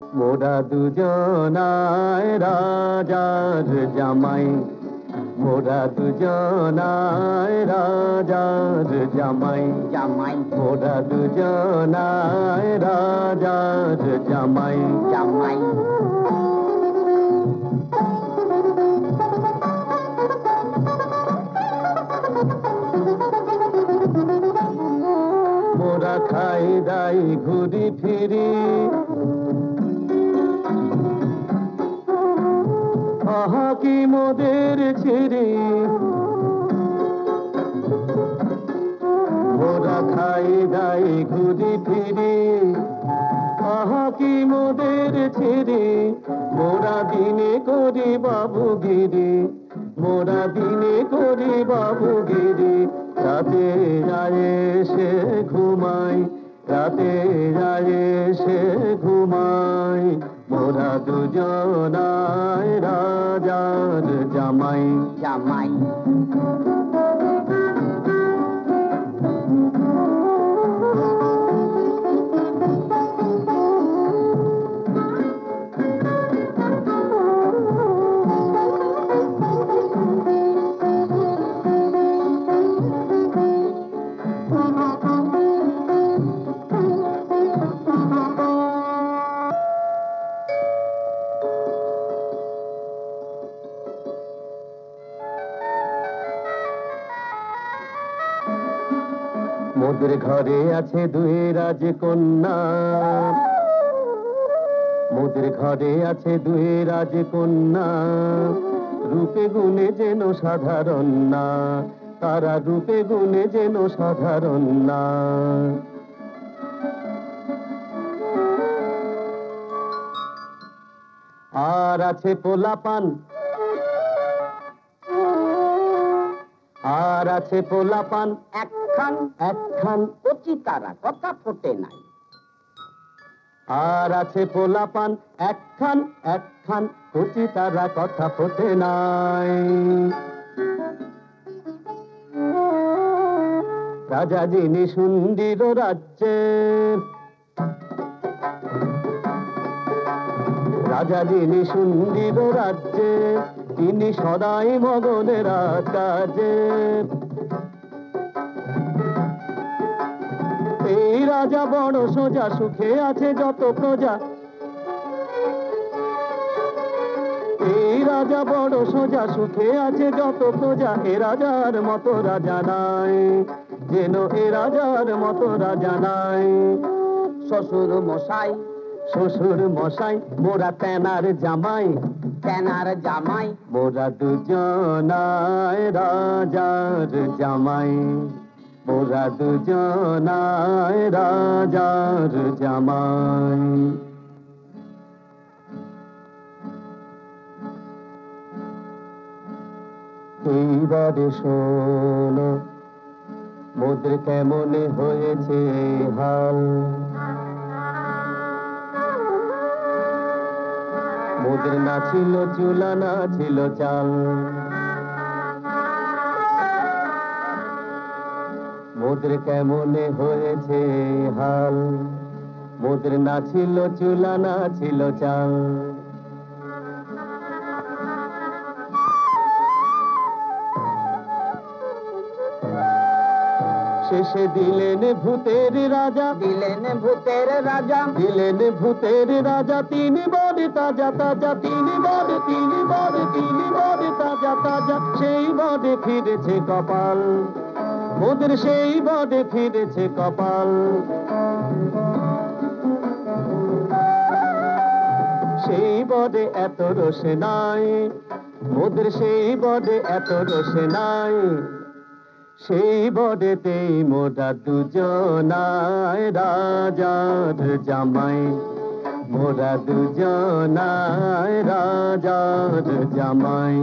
মোরা দুজনায় রাজার জামাই, মোরা দুজনায় রাজার জামাই, জামাই মোরা দুজনায় রাজার জামাই, জামাই মোরা খাই দাই ঘুরি ফিরি, আহা কি মোদের ছিরি। মোরা খাই দাই ঘুরি ফিরি, আহা কি মোদের ছিরি। মোরা দিনে করি বাবুগিরি, মোরা দিনে করি বাবুগিরি। রাতে যায় সে ঘুমাই, রাতে যায় সে ঘুমাই। মোরা দুজনায় রাজার জামাই, জামাই মোদের ঘরে আছে দুই রাজকন্যা, মোদের ঘরে আছে দুই রাজকন্যা। রূপে গুণে যেন সাধারণ না, তারা রূপে গুণে যেন সাধারণ না। আর আছে পোলাপান, আর আছে পোলাপান একখান একখান। কচি তারা কথা ফোটে নাই। আর আছে পোলাপান একখান একখান, কচি তারা কথা ফোটে নাই। রাজা যিনি সুন্দর রাজ্যে, রাজা যিনি সুন্দর রাজ্যে, তিনি সদাই মগনের কাজে। এই রাজা বড় সোজা, সুখে আছে যত প্রজা। এই রাজা বড় সোজা, সুখে আছে যত প্রজা। এ রাজার মতো রাজা নাই, যেন এ রাজার মতো রাজা নাই। শ্বশুর মশাই শ্বশুর মশাই মোরা তেনার জামাই, তেনার জামাই মোরা দুজনায় রাজার জামাই, মোরা দুজনায় রাজার জামাই। এইবারে শোনো মোদের কেমন হয়েছে হাল। মোদের না ছিল চুলা, না ছিল চাল। মোদের কেমন হয়েছে হাল। মোদের না ছিল চুলা, না ছিল চাল। শেষে দিলেন ভূতের রাজা, দিলেন ভূতের রাজা দিলেন ভূতের রাজা। তিনি বড় তাজা তাজা, তিনি বড়, তিনি বড়, তিনি বড় তাজা তাজা। সেই বড়ে ফিরেছে কপাল, মোদের সেই বড়ে ফিরেছে কপাল। সেই বড়ে এত রসে নাই, মোদের সেই বড়ে এত রসে নাই। সেই বড়েতেই মোরা দুজনায় রাজার জামাই, মোরা দুজনায় রাজার জামাই।